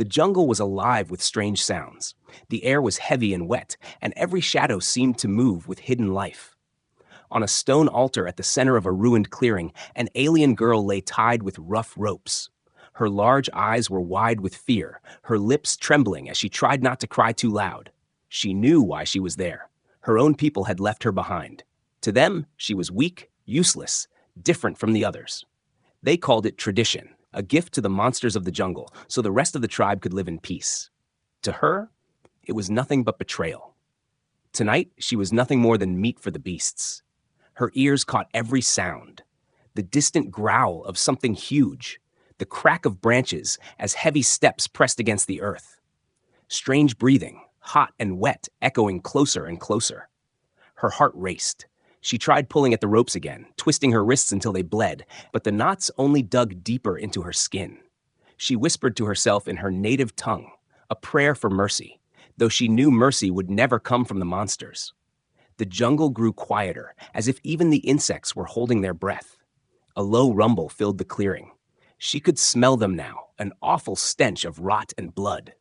The jungle was alive with strange sounds. The air was heavy and wet, and every shadow seemed to move with hidden life. On a stone altar at the center of a ruined clearing, an alien girl lay tied with rough ropes. Her large eyes were wide with fear, her lips trembling as she tried not to cry too loud. She knew why she was there. Her own people had left her behind. To them, she was weak, useless, different from the others. They called it tradition, a gift to the monsters of the jungle, so the rest of the tribe could live in peace. To her, it was nothing but betrayal. Tonight, she was nothing more than meat for the beasts. Her ears caught every sound. The distant growl of something huge, the crack of branches as heavy steps pressed against the earth. Strange breathing, hot and wet, echoing closer and closer. Her heart raced. She tried pulling at the ropes again, twisting her wrists until they bled, but the knots only dug deeper into her skin. She whispered to herself in her native tongue, a prayer for mercy, though she knew mercy would never come from the monsters. The jungle grew quieter, as if even the insects were holding their breath. A low rumble filled the clearing. She could smell them now, an awful stench of rot and blood.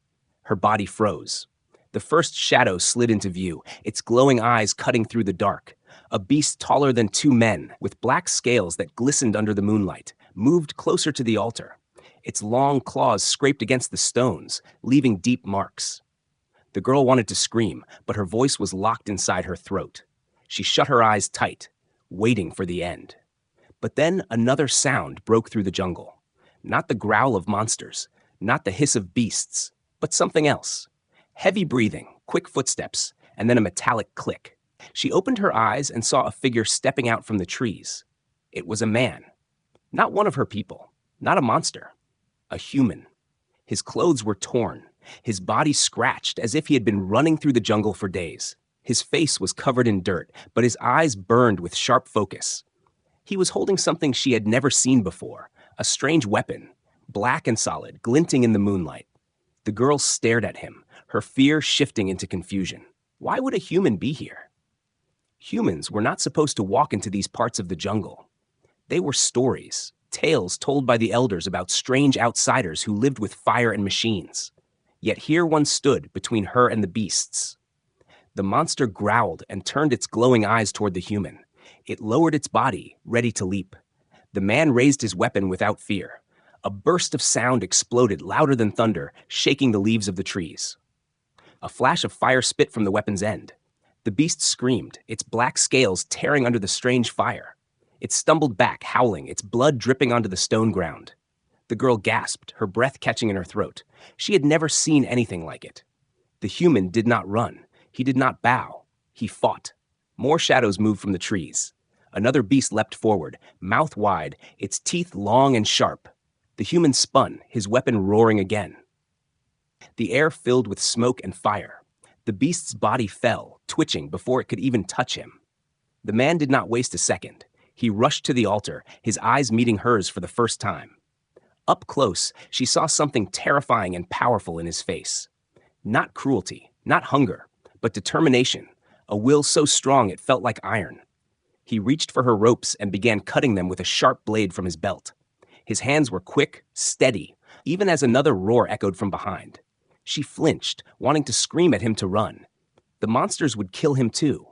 Her body froze. The first shadow slid into view, its glowing eyes cutting through the dark. A beast taller than 2 men, with black scales that glistened under the moonlight, moved closer to the altar. Its long claws scraped against the stones, leaving deep marks. The girl wanted to scream, but her voice was locked inside her throat. She shut her eyes tight, waiting for the end. But then another sound broke through the jungle. Not the growl of monsters, not the hiss of beasts, but something else. Heavy breathing, quick footsteps, and then a metallic click. She opened her eyes and saw a figure stepping out from the trees. It was a man. Not one of her people, not a monster. A human. His clothes were torn, his body scratched as if he had been running through the jungle for days. His face was covered in dirt, but his eyes burned with sharp focus. He was holding something she had never seen before, a strange weapon, black and solid, glinting in the moonlight. The girl stared at him, her fear shifting into confusion. Why would a human be here? Humans were not supposed to walk into these parts of the jungle. They were stories, tales told by the elders about strange outsiders who lived with fire and machines. Yet here one stood between her and the beasts. The monster growled and turned its glowing eyes toward the human. It lowered its body, ready to leap. The man raised his weapon without fear. A burst of sound exploded louder than thunder, shaking the leaves of the trees. A flash of fire spit from the weapon's end. The beast screamed, its black scales tearing under the strange fire. It stumbled back, howling, its blood dripping onto the stone ground. The girl gasped, her breath catching in her throat. She had never seen anything like it. The human did not run. He did not bow. He fought. More shadows moved from the trees. Another beast leapt forward, mouth wide, its teeth long and sharp. The human spun, his weapon roaring again. The air filled with smoke and fire. The beast's body fell, twitching before it could even touch him. The man did not waste a second. He rushed to the altar, his eyes meeting hers for the first time. Up close, she saw something terrifying and powerful in his face. Not cruelty, not hunger, but determination, a will so strong it felt like iron. He reached for her ropes and began cutting them with a sharp blade from his belt. His hands were quick, steady, even as another roar echoed from behind. She flinched, wanting to scream at him to run. The monsters would kill him too.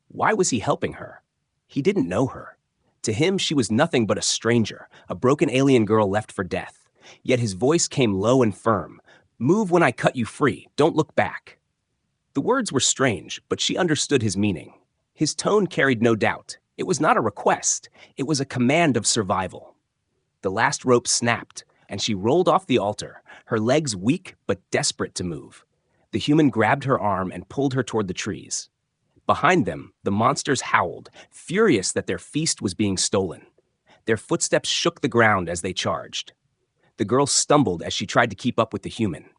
Why was he helping her? He didn't know her. To him, she was nothing but a stranger, a broken alien girl left for death. Yet his voice came low and firm. "Move when I cut you free. Don't look back." The words were strange, but she understood his meaning. His tone carried no doubt. It was not a request. It was a command of survival. The last rope snapped, and she rolled off the altar, her legs weak but desperate to move. The human grabbed her arm and pulled her toward the trees. Behind them, the monsters howled, furious that their feast was being stolen. Their footsteps shook the ground as they charged. The girl stumbled as she tried to keep up with the human.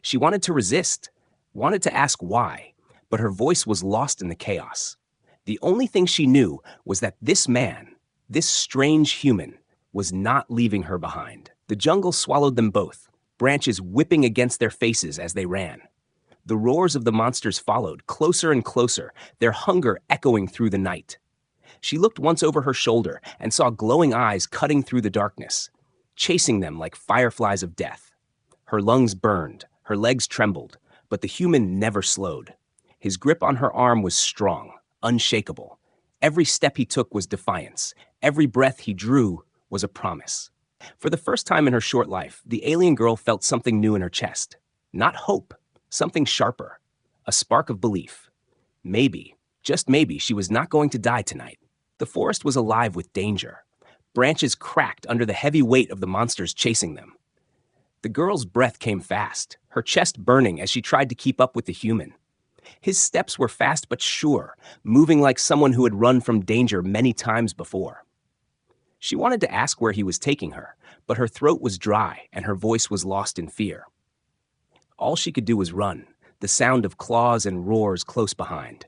She wanted to resist, wanted to ask why, but her voice was lost in the chaos. The only thing she knew was that this man, this strange human, was not leaving her behind. The jungle swallowed them both, branches whipping against their faces as they ran. The roars of the monsters followed, closer and closer, their hunger echoing through the night. She looked once over her shoulder and saw glowing eyes cutting through the darkness, chasing them like fireflies of death. Her lungs burned, her legs trembled, but the human never slowed. His grip on her arm was strong, unshakable. Every step he took was defiance. Every breath he drew was a promise. For the first time in her short life, the alien girl felt something new in her chest. Not hope, something sharper. A spark of belief. Maybe, just maybe, she was not going to die tonight. The forest was alive with danger. Branches cracked under the heavy weight of the monsters chasing them. The girl's breath came fast, her chest burning as she tried to keep up with the human. His steps were fast but sure, moving like someone who had run from danger many times before. She wanted to ask where he was taking her, but her throat was dry and her voice was lost in fear. All she could do was run, the sound of claws and roars close behind.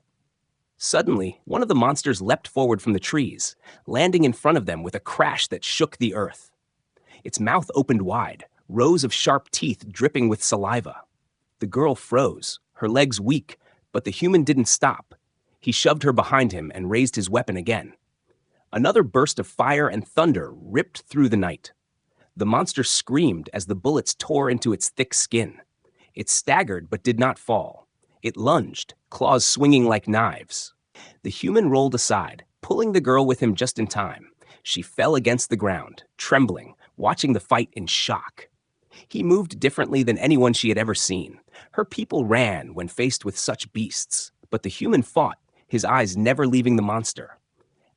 Suddenly, one of the monsters leapt forward from the trees, landing in front of them with a crash that shook the earth. Its mouth opened wide, rows of sharp teeth dripping with saliva. The girl froze, her legs weak, but the human didn't stop. He shoved her behind him and raised his weapon again. Another burst of fire and thunder ripped through the night. The monster screamed as the bullets tore into its thick skin. It staggered but did not fall. It lunged, claws swinging like knives. The human rolled aside, pulling the girl with him just in time. She fell against the ground, trembling, watching the fight in shock. He moved differently than anyone she had ever seen. Her people ran when faced with such beasts, but the human fought, his eyes never leaving the monster.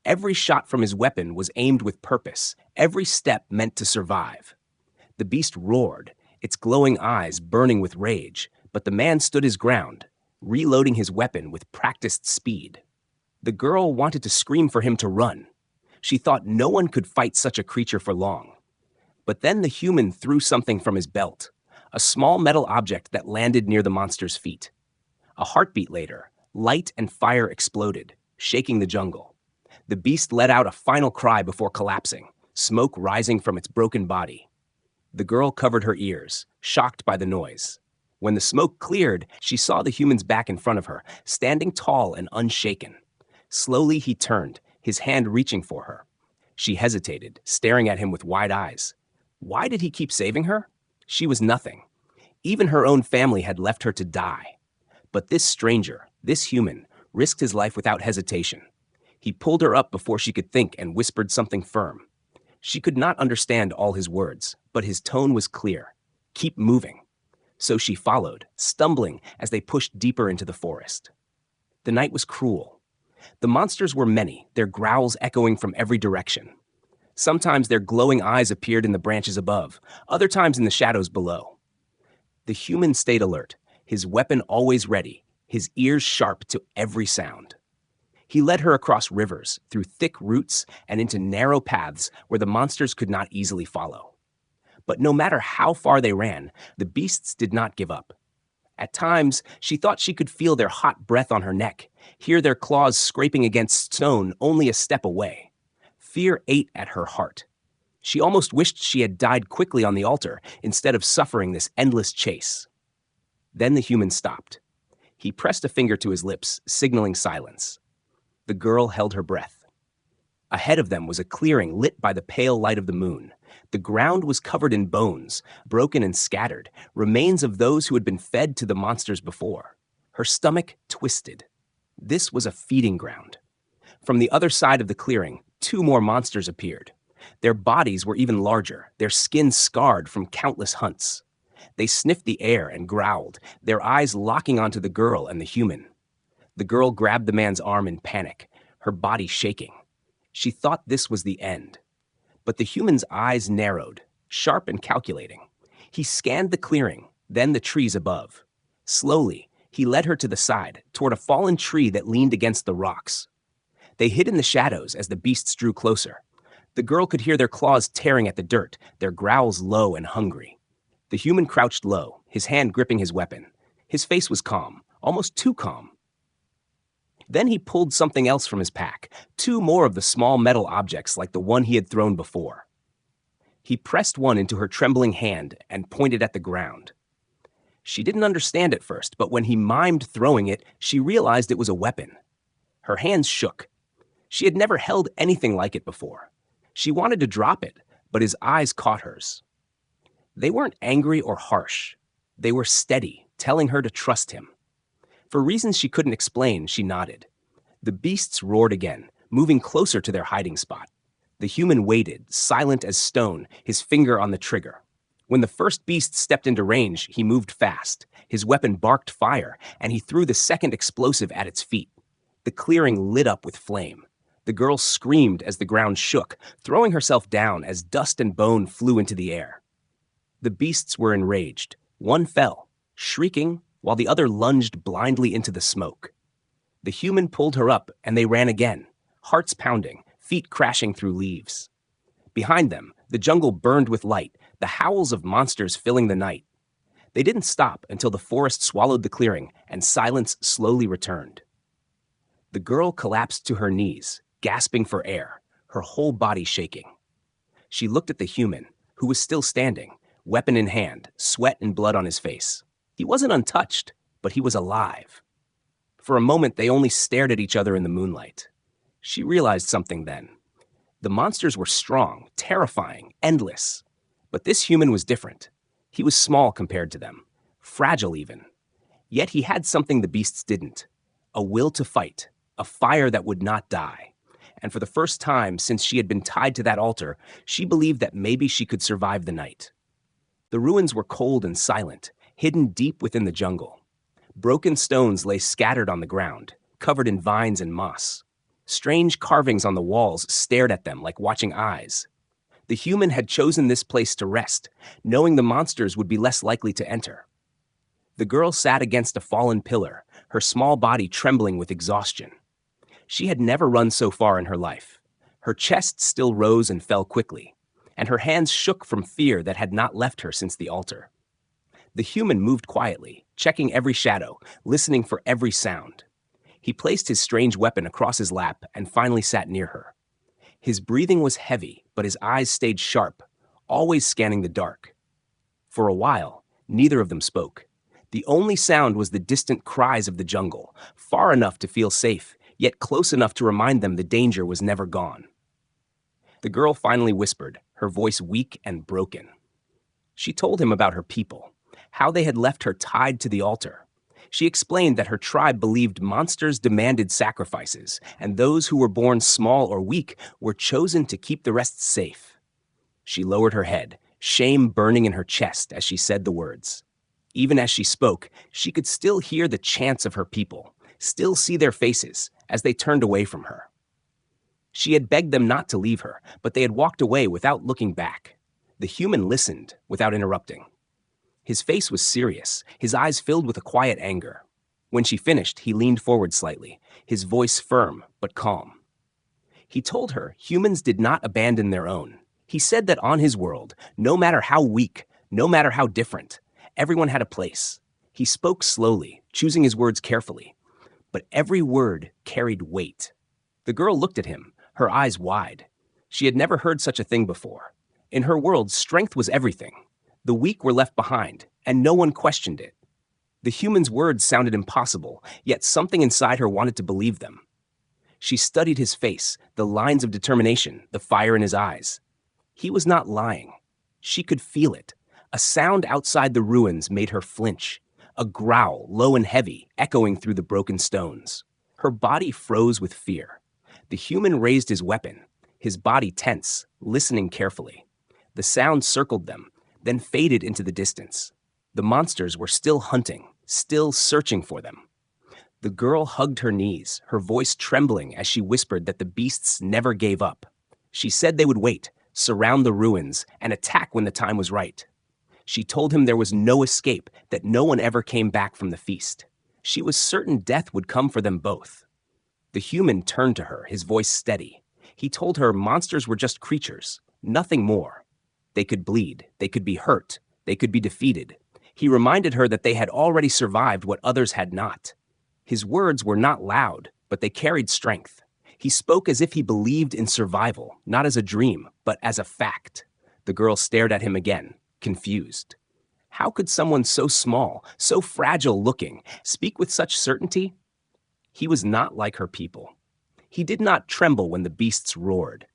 Every shot from his weapon was aimed with purpose, every step meant to survive. The beast roared, its glowing eyes burning with rage, but the man stood his ground, reloading his weapon with practiced speed. The girl wanted to scream for him to run. She thought no one could fight such a creature for long. But then the human threw something from his belt, a small metal object that landed near the monster's feet. A heartbeat later, light and fire exploded, shaking the jungle. The beast let out a final cry before collapsing, smoke rising from its broken body. The girl covered her ears, shocked by the noise. When the smoke cleared, she saw the human's back in front of her, standing tall and unshaken. Slowly he turned, his hand reaching for her. She hesitated, staring at him with wide eyes. Why did he keep saving her? She was nothing. Even her own family had left her to die. But this stranger, this human, risked his life without hesitation. He pulled her up before she could think and whispered something firm. She could not understand all his words, but his tone was clear. Keep moving. So she followed, stumbling as they pushed deeper into the forest. The night was cruel. The monsters were many, their growls echoing from every direction. Sometimes their glowing eyes appeared in the branches above, other times in the shadows below. The human stayed alert, his weapon always ready, his ears sharp to every sound. He led her across rivers, through thick roots, and into narrow paths where the monsters could not easily follow. But no matter how far they ran, the beasts did not give up. At times, she thought she could feel their hot breath on her neck, hear their claws scraping against stone only a step away. Fear ate at her heart. She almost wished she had died quickly on the altar instead of suffering this endless chase. Then the human stopped. He pressed a finger to his lips, signaling silence. The girl held her breath. Ahead of them was a clearing lit by the pale light of the moon. The ground was covered in bones, broken and scattered, remains of those who had been fed to the monsters before. Her stomach twisted. This was a feeding ground. From the other side of the clearing, 2 more monsters appeared. Their bodies were even larger, their skin scarred from countless hunts. They sniffed the air and growled, their eyes locking onto the girl and the human. The girl grabbed the man's arm in panic, her body shaking. She thought this was the end. But the human's eyes narrowed, sharp and calculating. He scanned the clearing, then the trees above. Slowly, he led her to the side, toward a fallen tree that leaned against the rocks. They hid in the shadows as the beasts drew closer. The girl could hear their claws tearing at the dirt, their growls low and hungry. The human crouched low, his hand gripping his weapon. His face was calm, almost too calm. Then he pulled something else from his pack, 2 more of the small metal objects like the one he had thrown before. He pressed one into her trembling hand and pointed at the ground. She didn't understand at first, but when he mimed throwing it, she realized it was a weapon. Her hands shook. She had never held anything like it before. She wanted to drop it, but his eyes caught hers. They weren't angry or harsh. They were steady, telling her to trust him. For reasons she couldn't explain, she nodded. The beasts roared again, moving closer to their hiding spot. The human waited, silent as stone, his finger on the trigger. When the first beast stepped into range, he moved fast. His weapon barked fire, and he threw the second explosive at its feet. The clearing lit up with flame. The girl screamed as the ground shook, throwing herself down as dust and bone flew into the air. The beasts were enraged. One fell, shrieking, while the other lunged blindly into the smoke. The human pulled her up, and they ran again, hearts pounding, feet crashing through leaves. Behind them, the jungle burned with light, the howls of monsters filling the night. They didn't stop until the forest swallowed the clearing, and silence slowly returned. The girl collapsed to her knees, gasping for air, her whole body shaking. She looked at the human, who was still standing, weapon in hand, sweat and blood on his face. He wasn't untouched, but he was alive. For a moment, they only stared at each other in the moonlight. She realized something then. The monsters were strong, terrifying, endless. But this human was different. He was small compared to them, fragile even. Yet he had something the beasts didn't: a will to fight, a fire that would not die. And for the first time since she had been tied to that altar, she believed that maybe she could survive the night. The ruins were cold and silent, hidden deep within the jungle. Broken stones lay scattered on the ground, covered in vines and moss. Strange carvings on the walls stared at them like watching eyes. The human had chosen this place to rest, knowing the monsters would be less likely to enter. The girl sat against a fallen pillar, her small body trembling with exhaustion. She had never run so far in her life. Her chest still rose and fell quickly, and her hands shook from fear that had not left her since the altar. The human moved quietly, checking every shadow, listening for every sound. He placed his strange weapon across his lap and finally sat near her. His breathing was heavy, but his eyes stayed sharp, always scanning the dark. For a while, neither of them spoke. The only sound was the distant cries of the jungle, far enough to feel safe, yet close enough to remind them the danger was never gone. The girl finally whispered, her voice weak and broken. She told him about her people, how they had left her tied to the altar. She explained that her tribe believed monsters demanded sacrifices, and those who were born small or weak were chosen to keep the rest safe. She lowered her head, shame burning in her chest as she said the words. Even as she spoke, she could still hear the chants of her people, still see their faces as they turned away from her. She had begged them not to leave her, but they had walked away without looking back. The human listened without interrupting. His face was serious, his eyes filled with a quiet anger. When she finished, he leaned forward slightly, his voice firm but calm. He told her humans did not abandon their own. He said that on his world, no matter how weak, no matter how different, everyone had a place. He spoke slowly, choosing his words carefully, but every word carried weight. The girl looked at him, her eyes wide. She had never heard such a thing before. In her world, strength was everything. The weak were left behind, and no one questioned it. The human's words sounded impossible, yet something inside her wanted to believe them. She studied his face, the lines of determination, the fire in his eyes. He was not lying. She could feel it. A sound outside the ruins made her flinch, a growl, low and heavy, echoing through the broken stones. Her body froze with fear. The human raised his weapon, his body tense, listening carefully. The sound circled them, then faded into the distance. The monsters were still hunting, still searching for them. The girl hugged her knees, her voice trembling as she whispered that the beasts never gave up. She said they would wait, surround the ruins, and attack when the time was right. She told him there was no escape, that no one ever came back from the feast. She was certain death would come for them both. The human turned to her, his voice steady. He told her monsters were just creatures, nothing more. They could bleed, they could be hurt, they could be defeated. He reminded her that they had already survived what others had not. His words were not loud, but they carried strength. He spoke as if he believed in survival, not as a dream, but as a fact. The girl stared at him again, confused. How could someone so small, so fragile-looking, speak with such certainty? He was not like her people. He did not tremble when the beasts roared.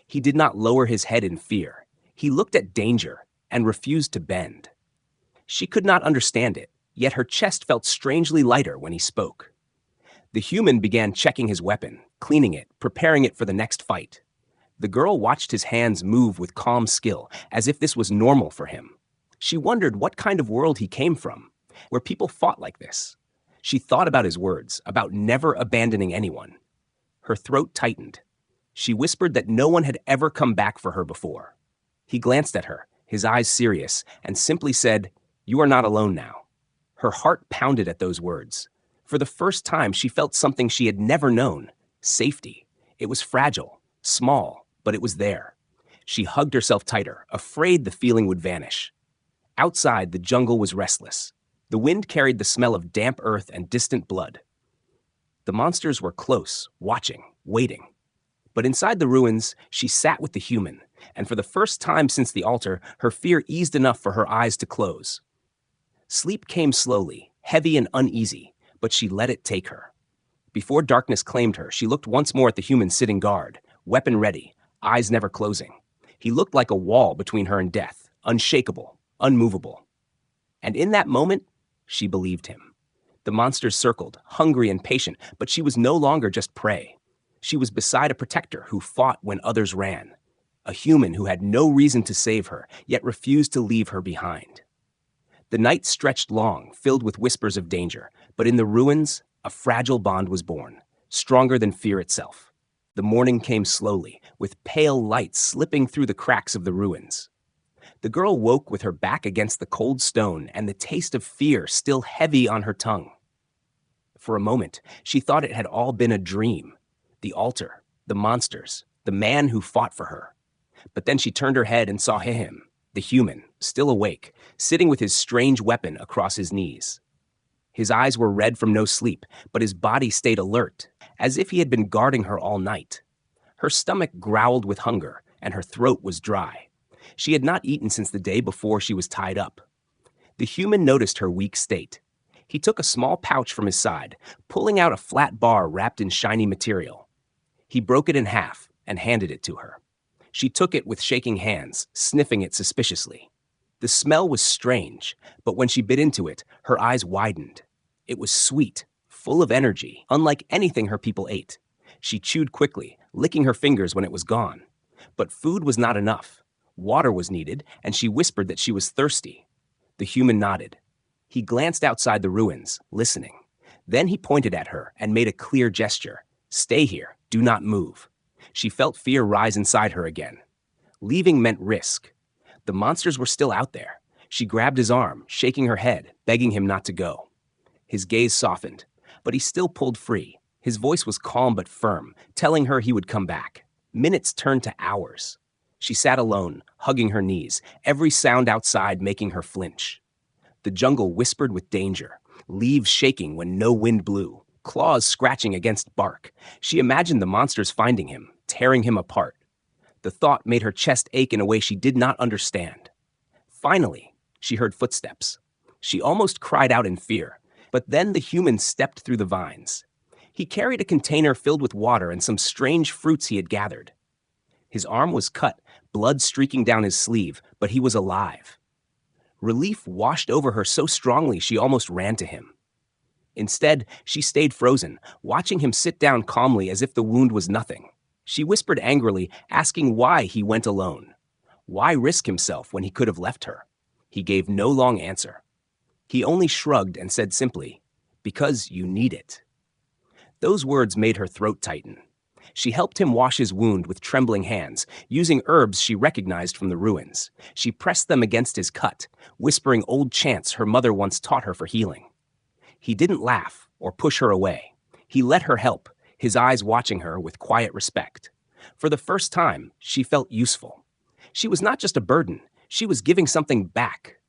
He did not lower his head in fear. He looked at danger, and refused to bend. She could not understand it, yet her chest felt strangely lighter when he spoke. The human began checking his weapon, cleaning it, preparing it for the next fight. The girl watched his hands move with calm skill, as if this was normal for him. She wondered what kind of world he came from, where people fought like this. She thought about his words, about never abandoning anyone. Her throat tightened. She whispered that no one had ever come back for her before. He glanced at her, his eyes serious, and simply said, "You are not alone now." Her heart pounded at those words. For the first time, she felt something she had never known: safety. It was fragile, small, but it was there. She hugged herself tighter, afraid the feeling would vanish. Outside, the jungle was restless. The wind carried the smell of damp earth and distant blood. The monsters were close, watching, waiting. But inside the ruins, she sat with the human, and for the first time since the altar, her fear eased enough for her eyes to close. Sleep came slowly, heavy and uneasy, but she let it take her. Before darkness claimed her, she looked once more at the human sitting guard, weapon ready, eyes never closing. He looked like a wall between her and death, unshakable, unmovable. And in that moment, she believed him. The monsters circled, hungry and patient, but she was no longer just prey. She was beside a protector who fought when others ran, a human who had no reason to save her, yet refused to leave her behind. The night stretched long, filled with whispers of danger, but in the ruins, a fragile bond was born, stronger than fear itself. The morning came slowly, with pale light slipping through the cracks of the ruins. The girl woke with her back against the cold stone and the taste of fear still heavy on her tongue. For a moment, she thought it had all been a dream. The altar, the monsters, the man who fought for her. But then she turned her head and saw him, the human, still awake, sitting with his strange weapon across his knees. His eyes were red from no sleep, but his body stayed alert, as if he had been guarding her all night. Her stomach growled with hunger, and her throat was dry. She had not eaten since the day before she was tied up. The human noticed her weak state. He took a small pouch from his side, pulling out a flat bar wrapped in shiny material. He broke it in half and handed it to her. She took it with shaking hands, sniffing it suspiciously. The smell was strange, but when she bit into it, her eyes widened. It was sweet, full of energy, unlike anything her people ate. She chewed quickly, licking her fingers when it was gone. But food was not enough. Water was needed, and she whispered that she was thirsty. The human nodded. He glanced outside the ruins, listening. Then he pointed at her and made a clear gesture. "Stay here, do not move." She felt fear rise inside her again. Leaving meant risk. The monsters were still out there. She grabbed his arm, shaking her head, begging him not to go. His gaze softened, but he still pulled free. His voice was calm but firm, telling her he would come back. Minutes turned to hours. She sat alone, hugging her knees, every sound outside making her flinch. The jungle whispered with danger, leaves shaking when no wind blew, claws scratching against bark. She imagined the monsters finding him, tearing him apart. The thought made her chest ache in a way she did not understand. Finally, she heard footsteps. She almost cried out in fear, but then the human stepped through the vines. He carried a container filled with water and some strange fruits he had gathered. His arm was cut, blood streaking down his sleeve, but he was alive. Relief washed over her so strongly she almost ran to him. Instead, she stayed frozen, watching him sit down calmly as if the wound was nothing. She whispered angrily, asking why he went alone. Why risk himself when he could have left her? He gave no long answer. He only shrugged and said simply, "Because you need it." Those words made her throat tighten. She helped him wash his wound with trembling hands, using herbs she recognized from the ruins. She pressed them against his cut, whispering old chants her mother once taught her for healing. He didn't laugh or push her away. He let her help, his eyes watching her with quiet respect. For the first time, she felt useful. She was not just a burden, she was giving something back.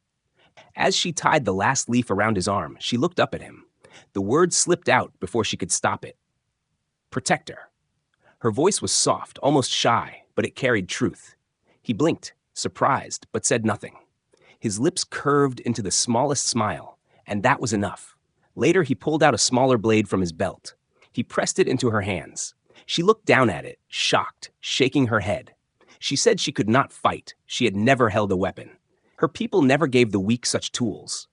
As she tied the last leaf around his arm, she looked up at him. The word slipped out before she could stop it. Protector. Her voice was soft, almost shy, but it carried truth. He blinked, surprised, but said nothing. His lips curved into the smallest smile, and that was enough. Later, he pulled out a smaller blade from his belt. He pressed it into her hands. She looked down at it, shocked, shaking her head. She said she could not fight. She had never held a weapon. Her people never gave the weak such tools.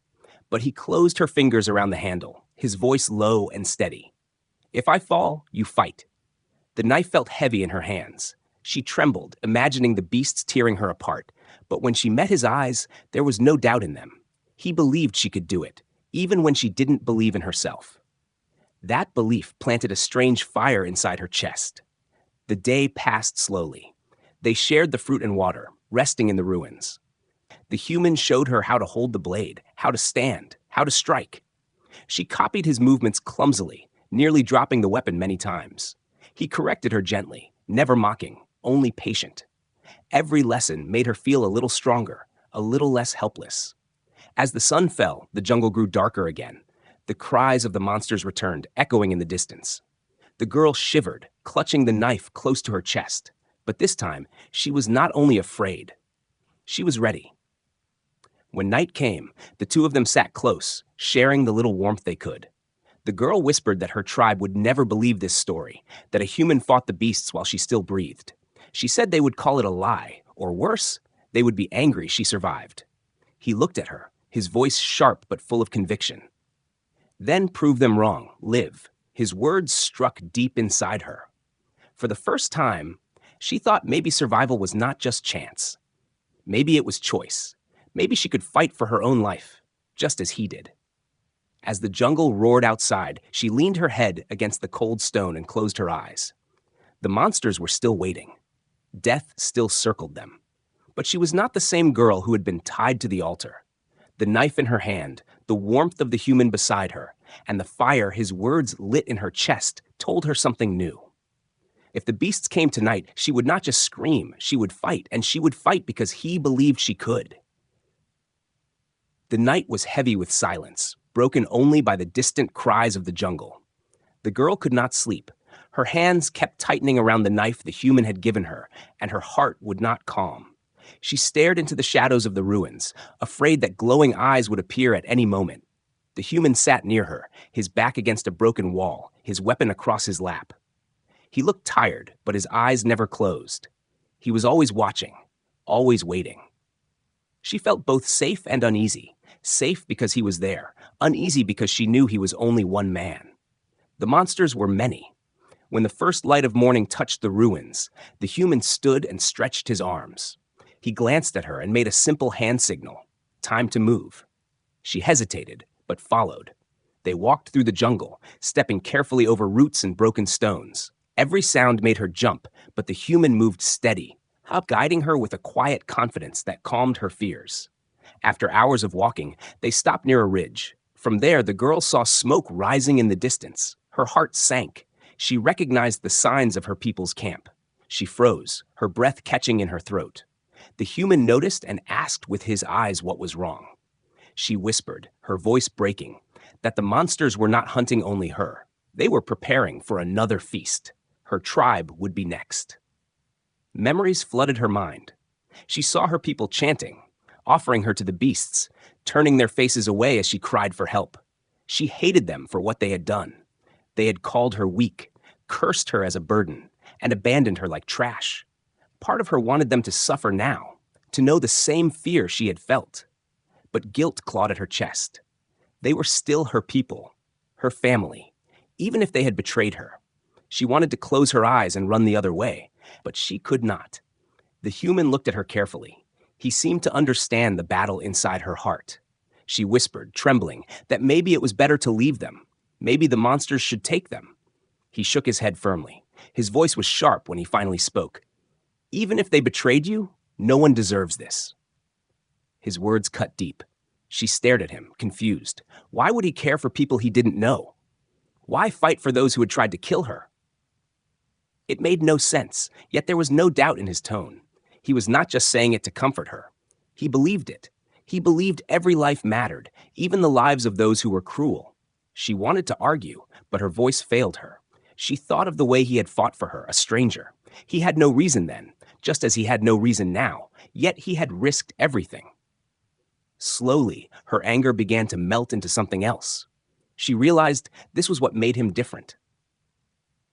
But he closed her fingers around the handle, his voice low and steady. If I fall, you fight. The knife felt heavy in her hands. She trembled, imagining the beasts tearing her apart. But when she met his eyes, there was no doubt in them. He believed she could do it, even when she didn't believe in herself. That belief planted a strange fire inside her chest. The day passed slowly. They shared the fruit and water, resting in the ruins. The human showed her how to hold the blade, how to stand, how to strike. She copied his movements clumsily, nearly dropping the weapon many times. He corrected her gently, never mocking, only patient. Every lesson made her feel a little stronger, a little less helpless. As the sun fell, the jungle grew darker again. The cries of the monsters returned, echoing in the distance. The girl shivered, clutching the knife close to her chest. But this time, she was not only afraid. She was ready. When night came, the two of them sat close, sharing the little warmth they could. The girl whispered that her tribe would never believe this story, that a human fought the beasts while she still breathed. She said they would call it a lie, or worse, they would be angry she survived. He looked at her, his voice sharp but full of conviction. Then prove them wrong, live. His words struck deep inside her. For the first time, she thought maybe survival was not just chance. Maybe it was choice. Maybe she could fight for her own life, just as he did. As the jungle roared outside, she leaned her head against the cold stone and closed her eyes. The monsters were still waiting. Death still circled them. But she was not the same girl who had been tied to the altar. The knife in her hand, the warmth of the human beside her, and the fire his words lit in her chest told her something new. If the beasts came tonight, she would not just scream, she would fight, and she would fight because he believed she could. The night was heavy with silence, broken only by the distant cries of the jungle. The girl could not sleep. Her hands kept tightening around the knife the human had given her, and her heart would not calm. She stared into the shadows of the ruins, afraid that glowing eyes would appear at any moment. The human sat near her, his back against a broken wall, his weapon across his lap. He looked tired, but his eyes never closed. He was always watching, always waiting. She felt both safe and uneasy. Safe because he was there, uneasy because she knew he was only one man. The monsters were many. When the first light of morning touched the ruins, the human stood and stretched his arms. He glanced at her and made a simple hand signal. Time to move. She hesitated, but followed. They walked through the jungle, stepping carefully over roots and broken stones. Every sound made her jump, but the human moved steady, guiding her with a quiet confidence that calmed her fears. After hours of walking, they stopped near a ridge. From there, the girl saw smoke rising in the distance. Her heart sank. She recognized the signs of her people's camp. She froze, her breath catching in her throat. The human noticed and asked with his eyes what was wrong. She whispered, her voice breaking, that the monsters were not hunting only her. They were preparing for another feast. Her tribe would be next. Memories flooded her mind. She saw her people chanting, offering her to the beasts, turning their faces away as she cried for help. She hated them for what they had done. They had called her weak, cursed her as a burden, and abandoned her like trash. Part of her wanted them to suffer now, to know the same fear she had felt. But guilt clawed at her chest. They were still her people, her family, even if they had betrayed her. She wanted to close her eyes and run the other way, but she could not. The human looked at her carefully. He seemed to understand the battle inside her heart. She whispered, trembling, that maybe it was better to leave them. Maybe the monsters should take them. He shook his head firmly. His voice was sharp when he finally spoke. Even if they betrayed you, no one deserves this. His words cut deep. She stared at him, confused. Why would he care for people he didn't know? Why fight for those who had tried to kill her? It made no sense, yet there was no doubt in his tone. He was not just saying it to comfort her. He believed it. He believed every life mattered, even the lives of those who were cruel. She wanted to argue, but her voice failed her. She thought of the way he had fought for her, a stranger. He had no reason then, just as he had no reason now, yet he had risked everything. Slowly, her anger began to melt into something else. She realized this was what made him different.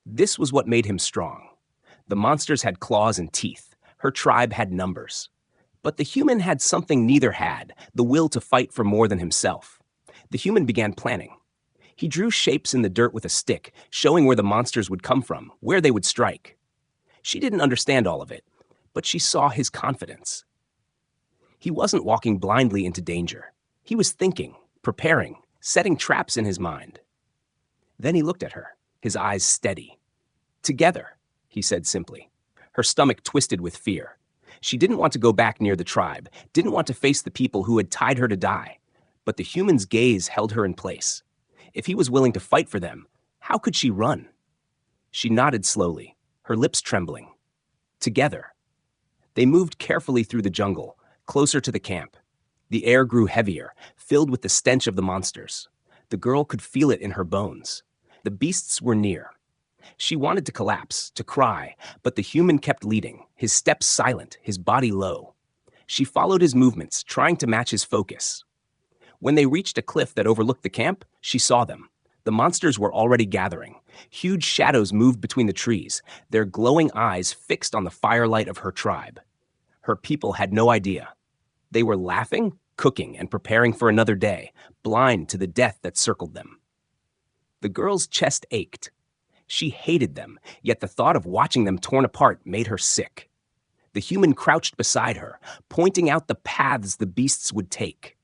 This was what made him strong. The monsters had claws and teeth. Her tribe had numbers. But the human had something neither had, the will to fight for more than himself. The human began planning. He drew shapes in the dirt with a stick, showing where the monsters would come from, where they would strike. She didn't understand all of it, but she saw his confidence. He wasn't walking blindly into danger. He was thinking, preparing, setting traps in his mind. Then he looked at her, his eyes steady. "Together," he said simply. Her stomach twisted with fear. She didn't want to go back near the tribe, didn't want to face the people who had tied her to die. But the human's gaze held her in place. If he was willing to fight for them, how could she run? She nodded slowly, her lips trembling. Together. They moved carefully through the jungle, closer to the camp. The air grew heavier, filled with the stench of the monsters. The girl could feel it in her bones. The beasts were near. She wanted to collapse, to cry, but the human kept leading, his steps silent, his body low. She followed his movements, trying to match his focus. When they reached a cliff that overlooked the camp, she saw them. The monsters were already gathering. Huge shadows moved between the trees, their glowing eyes fixed on the firelight of her tribe. Her people had no idea. They were laughing, cooking, and preparing for another day, blind to the death that circled them. The girl's chest ached. She hated them, yet the thought of watching them torn apart made her sick. The human crouched beside her, pointing out the paths the beasts would take.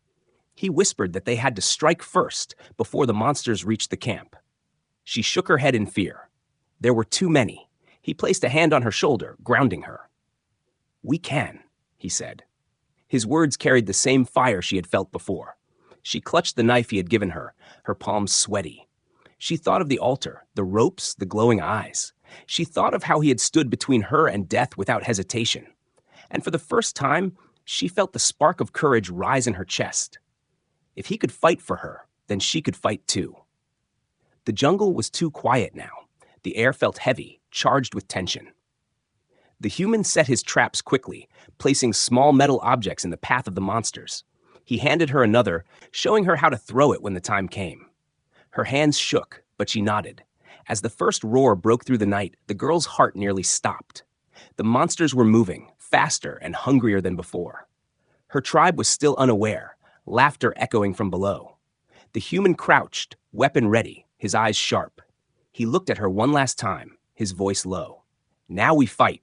He whispered that they had to strike first before the monsters reached the camp. She shook her head in fear. There were too many. He placed a hand on her shoulder, grounding her. "We can," he said. His words carried the same fire she had felt before. She clutched the knife he had given her, her palms sweaty. She thought of the altar, the ropes, the glowing eyes. She thought of how he had stood between her and death without hesitation. And for the first time, she felt the spark of courage rise in her chest. If he could fight for her, then she could fight too. The jungle was too quiet now. The air felt heavy, charged with tension. The human set his traps quickly, placing small metal objects in the path of the monsters. He handed her another, showing her how to throw it when the time came. Her hands shook, but she nodded. As the first roar broke through the night, the girl's heart nearly stopped. The monsters were moving, faster and hungrier than before. Her tribe was still unaware, laughter echoing from below. The human crouched, weapon ready, his eyes sharp. He looked at her one last time, his voice low. "Now we fight."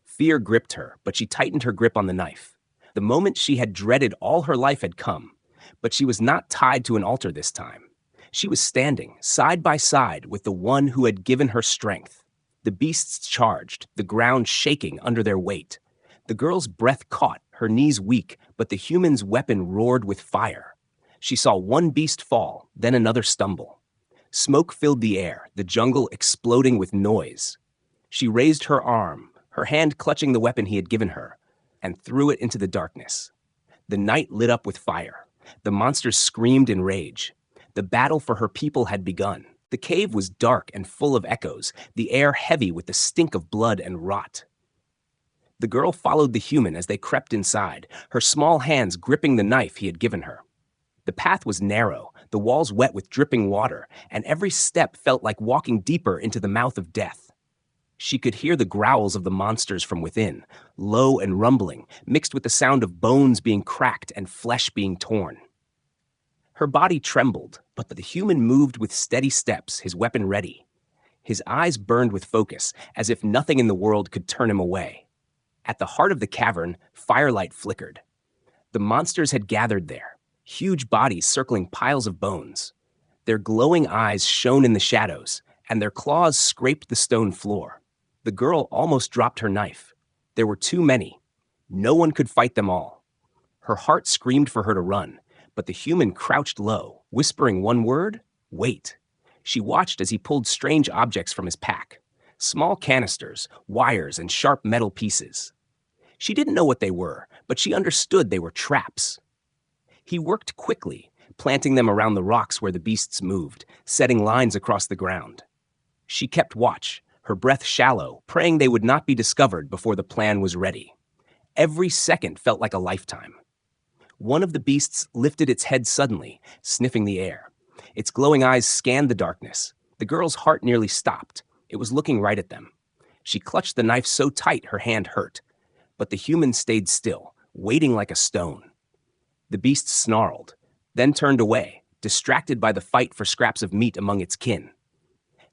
Fear gripped her, but she tightened her grip on the knife. The moment she had dreaded all her life had come, but she was not tied to an altar this time. She was standing, side by side, with the one who had given her strength. The beasts charged, the ground shaking under their weight. The girl's breath caught, her knees weak, but the human's weapon roared with fire. She saw one beast fall, then another stumble. Smoke filled the air, the jungle exploding with noise. She raised her arm, her hand clutching the weapon he had given her, and threw it into the darkness. The night lit up with fire. The monsters screamed in rage. The battle for her people had begun. The cave was dark and full of echoes, the air heavy with the stink of blood and rot. The girl followed the human as they crept inside, her small hands gripping the knife he had given her. The path was narrow, the walls wet with dripping water, and every step felt like walking deeper into the mouth of death. She could hear the growls of the monsters from within, low and rumbling, mixed with the sound of bones being cracked and flesh being torn. Her body trembled, but the human moved with steady steps, his weapon ready. His eyes burned with focus, as if nothing in the world could turn him away. At the heart of the cavern, firelight flickered. The monsters had gathered there, huge bodies circling piles of bones. Their glowing eyes shone in the shadows, and their claws scraped the stone floor. The girl almost dropped her knife. There were too many. No one could fight them all. Her heart screamed for her to run, but the human crouched low, whispering one word, "Wait." She watched as he pulled strange objects from his pack, small canisters, wires, and sharp metal pieces. She didn't know what they were, but she understood they were traps. He worked quickly, planting them around the rocks where the beasts moved, setting lines across the ground. She kept watch, her breath shallow, praying they would not be discovered before the plan was ready. Every second felt like a lifetime. One of the beasts lifted its head suddenly, sniffing the air. Its glowing eyes scanned the darkness. The girl's heart nearly stopped. It was looking right at them. She clutched the knife so tight her hand hurt. But the human stayed still, waiting like a stone. The beast snarled, then turned away, distracted by the fight for scraps of meat among its kin.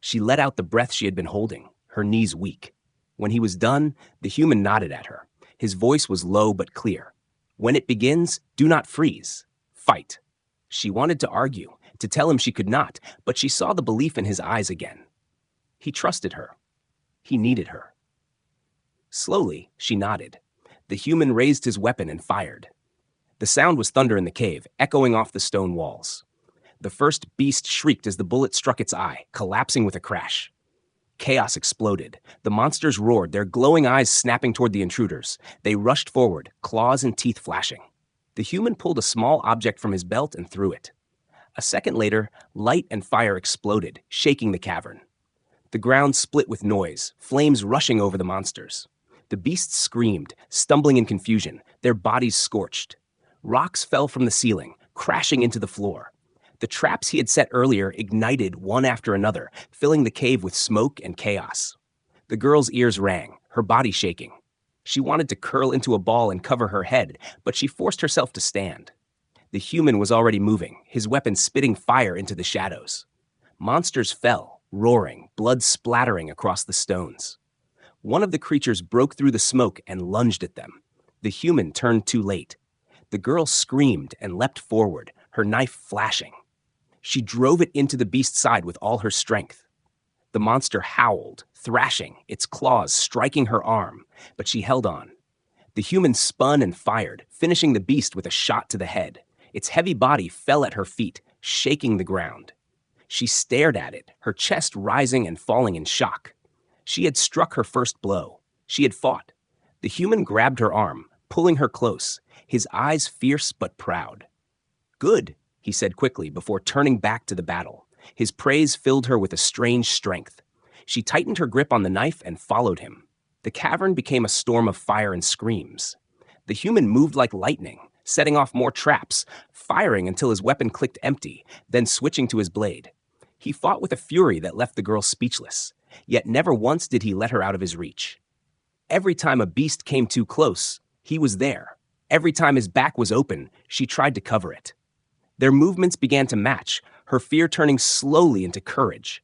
She let out the breath she had been holding, her knees weak. When he was done, the human nodded at her. His voice was low but clear. When it begins, do not freeze. Fight. She wanted to argue, to tell him she could not, but she saw the belief in his eyes again. He trusted her. He needed her. Slowly, she nodded. The human raised his weapon and fired. The sound was thunder in the cave, echoing off the stone walls. The first beast shrieked as the bullet struck its eye, collapsing with a crash. Chaos exploded. The monsters roared, their glowing eyes snapping toward the intruders. They rushed forward, claws and teeth flashing. The human pulled a small object from his belt and threw it. A second later, light and fire exploded, shaking the cavern. The ground split with noise, flames rushing over the monsters. The beasts screamed, stumbling in confusion, their bodies scorched. Rocks fell from the ceiling, crashing into the floor. The traps he had set earlier ignited one after another, filling the cave with smoke and chaos. The girl's ears rang, her body shaking. She wanted to curl into a ball and cover her head, but she forced herself to stand. The human was already moving, his weapon spitting fire into the shadows. Monsters fell, roaring, blood splattering across the stones. One of the creatures broke through the smoke and lunged at them. The human turned too late. The girl screamed and leapt forward, her knife flashing. She drove it into the beast's side with all her strength. The monster howled, thrashing, its claws striking her arm, but she held on. The human spun and fired, finishing the beast with a shot to the head. Its heavy body fell at her feet, shaking the ground. She stared at it, her chest rising and falling in shock. She had struck her first blow. She had fought. The human grabbed her arm, pulling her close, his eyes fierce but proud. "Good," he said quickly before turning back to the battle. His praise filled her with a strange strength. She tightened her grip on the knife and followed him. The cavern became a storm of fire and screams. The human moved like lightning, setting off more traps, firing until his weapon clicked empty, then switching to his blade. He fought with a fury that left the girl speechless, yet never once did he let her out of his reach. Every time a beast came too close, he was there. Every time his back was open, she tried to cover it. Their movements began to match, her fear turning slowly into courage.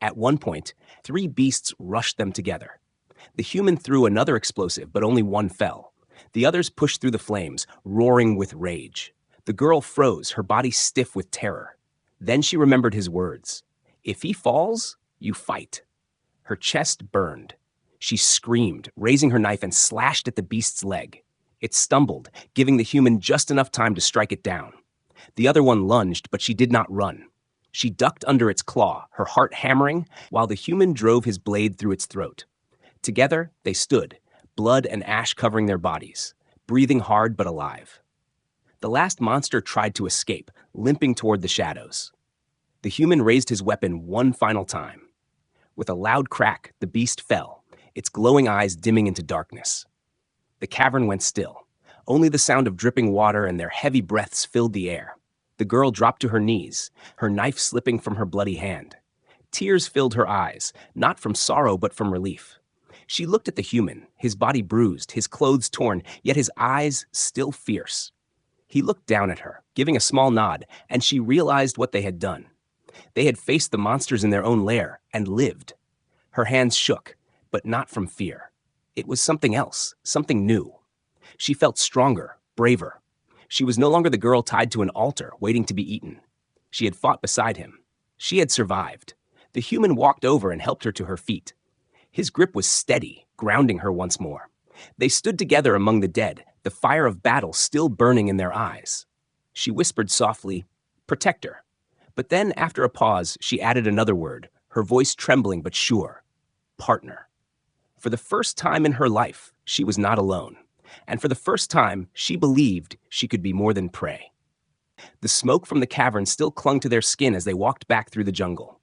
At one point, 3 beasts rushed them together. The human threw another explosive, but only one fell. The others pushed through the flames, roaring with rage. The girl froze, her body stiff with terror. Then she remembered his words. "If he falls, you fight." Her chest burned. She screamed, raising her knife and slashed at the beast's leg. It stumbled, giving the human just enough time to strike it down. The other one lunged, but she did not run. She ducked under its claw, her heart hammering, while the human drove his blade through its throat. Together, they stood, blood and ash covering their bodies, breathing hard but alive. The last monster tried to escape, limping toward the shadows. The human raised his weapon one final time. With a loud crack, the beast fell, its glowing eyes dimming into darkness. The cavern went still. Only the sound of dripping water and their heavy breaths filled the air. The girl dropped to her knees, her knife slipping from her bloody hand. Tears filled her eyes, not from sorrow but from relief. She looked at the human, his body bruised, his clothes torn, yet his eyes still fierce. He looked down at her, giving a small nod, and she realized what they had done. They had faced the monsters in their own lair and lived. Her hands shook, but not from fear. It was something else, something new. She felt stronger, braver. She was no longer the girl tied to an altar, waiting to be eaten. She had fought beside him. She had survived. The human walked over and helped her to her feet. His grip was steady, grounding her once more. They stood together among the dead, the fire of battle still burning in their eyes. She whispered softly, "Protect her." But then, after a pause, she added another word, her voice trembling but sure, "Partner." For the first time in her life, she was not alone. And for the first time, she believed she could be more than prey. The smoke from the cavern still clung to their skin as they walked back through the jungle.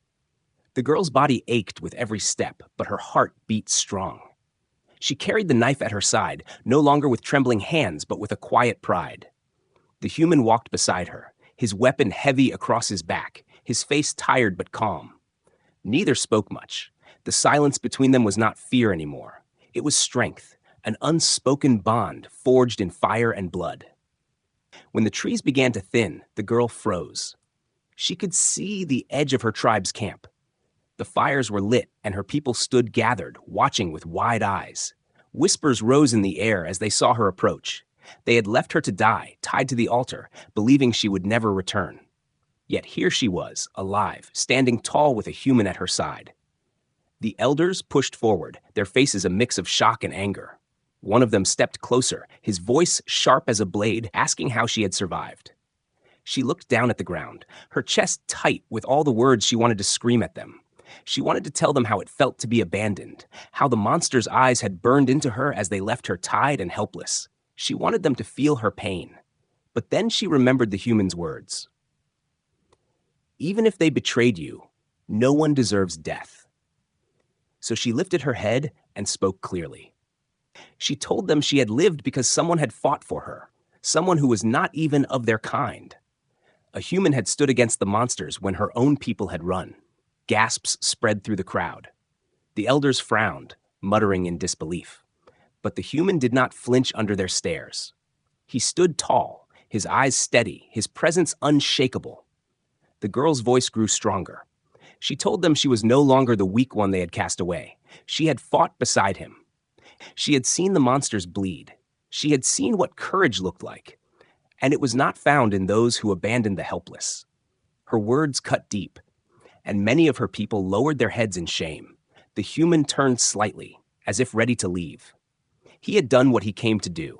The girl's body ached with every step, but her heart beat strong. She carried the knife at her side, no longer with trembling hands, but with a quiet pride. The human walked beside her, his weapon heavy across his back, his face tired but calm. Neither spoke much. The silence between them was not fear anymore. It was strength, an unspoken bond forged in fire and blood. When the trees began to thin, the girl froze. She could see the edge of her tribe's camp. The fires were lit, and her people stood gathered, watching with wide eyes. Whispers rose in the air as they saw her approach. They had left her to die, tied to the altar, believing she would never return. Yet here she was, alive, standing tall with a human at her side. The elders pushed forward, their faces a mix of shock and anger. One of them stepped closer, his voice sharp as a blade, asking how she had survived. She looked down at the ground, her chest tight with all the words she wanted to scream at them. She wanted to tell them how it felt to be abandoned, how the monster's eyes had burned into her as they left her tied and helpless. She wanted them to feel her pain. But then she remembered the human's words. Even if they betrayed you, no one deserves death. So she lifted her head and spoke clearly. She told them she had lived because someone had fought for her, someone who was not even of their kind. A human had stood against the monsters when her own people had run. Gasps spread through the crowd. The elders frowned, muttering in disbelief. But the human did not flinch under their stares. He stood tall, his eyes steady, his presence unshakable. The girl's voice grew stronger. She told them she was no longer the weak one they had cast away. She had fought beside him. She had seen the monsters bleed. She had seen what courage looked like. And it was not found in those who abandoned the helpless. Her words cut deep, and many of her people lowered their heads in shame. The human turned slightly, as if ready to leave. He had done what he came to do.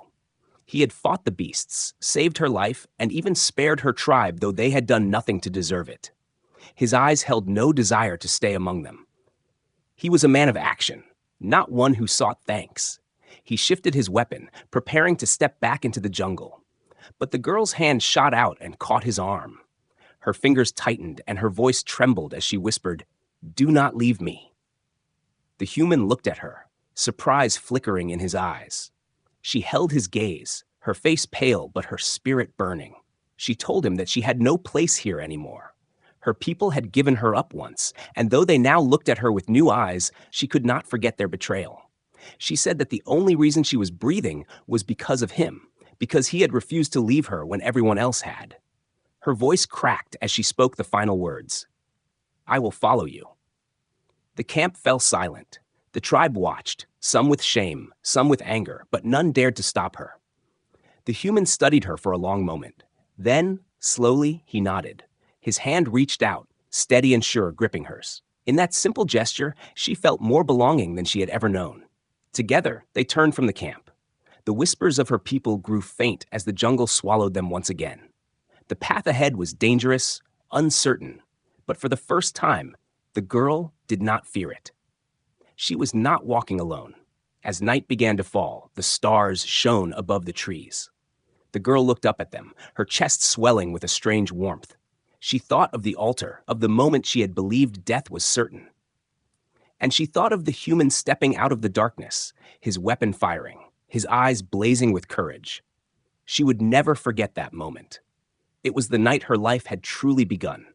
He had fought the beasts, saved her life, and even spared her tribe, though they had done nothing to deserve it. His eyes held no desire to stay among them. He was a man of action, not one who sought thanks. He shifted his weapon, preparing to step back into the jungle. But the girl's hand shot out and caught his arm. Her fingers tightened and her voice trembled as she whispered, "Do not leave me." The human looked at her, surprise flickering in his eyes. She held his gaze, her face pale but her spirit burning. She told him that she had no place here anymore. Her people had given her up once, and though they now looked at her with new eyes, she could not forget their betrayal. She said that the only reason she was breathing was because of him, because he had refused to leave her when everyone else had. Her voice cracked as she spoke the final words. "I will follow you." The camp fell silent. The tribe watched, some with shame, some with anger, but none dared to stop her. The human studied her for a long moment. Then, slowly, he nodded. His hand reached out, steady and sure, gripping hers. In that simple gesture, she felt more belonging than she had ever known. Together, they turned from the camp. The whispers of her people grew faint as the jungle swallowed them once again. The path ahead was dangerous, uncertain, but for the first time, the girl did not fear it. She was not walking alone. As night began to fall, the stars shone above the trees. The girl looked up at them, her chest swelling with a strange warmth. She thought of the altar, of the moment she had believed death was certain. And she thought of the human stepping out of the darkness, his weapon firing, his eyes blazing with courage. She would never forget that moment. It was the night her life had truly begun.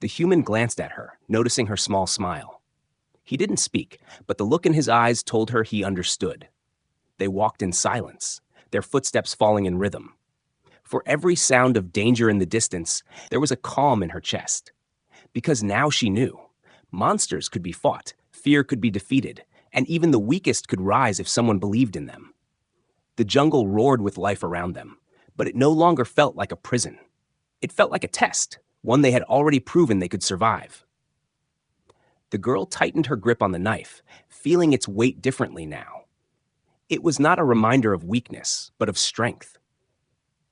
The human glanced at her, noticing her small smile. He didn't speak, but the look in his eyes told her he understood. They walked in silence, their footsteps falling in rhythm. For every sound of danger in the distance, there was a calm in her chest. Because now she knew. Monsters could be fought, fear could be defeated, and even the weakest could rise if someone believed in them. The jungle roared with life around them, but it no longer felt like a prison. It felt like a test, one they had already proven they could survive. The girl tightened her grip on the knife, feeling its weight differently now. It was not a reminder of weakness, but of strength.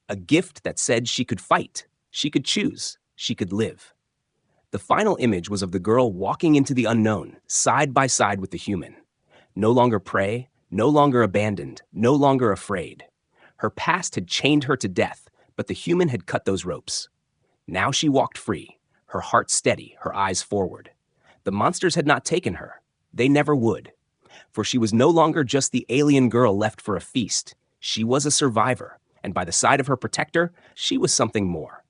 A gift that said she could fight, she could choose, she could live. The final image was of the girl walking into the unknown, side by side with the human. No longer prey, no longer abandoned, no longer afraid. Her past had chained her to death, but the human had cut those ropes. Now she walked free, her heart steady, her eyes forward. The monsters had not taken her. They never would. For she was no longer just the alien girl left for a feast. She was a survivor, and by the side of her protector, she was something more.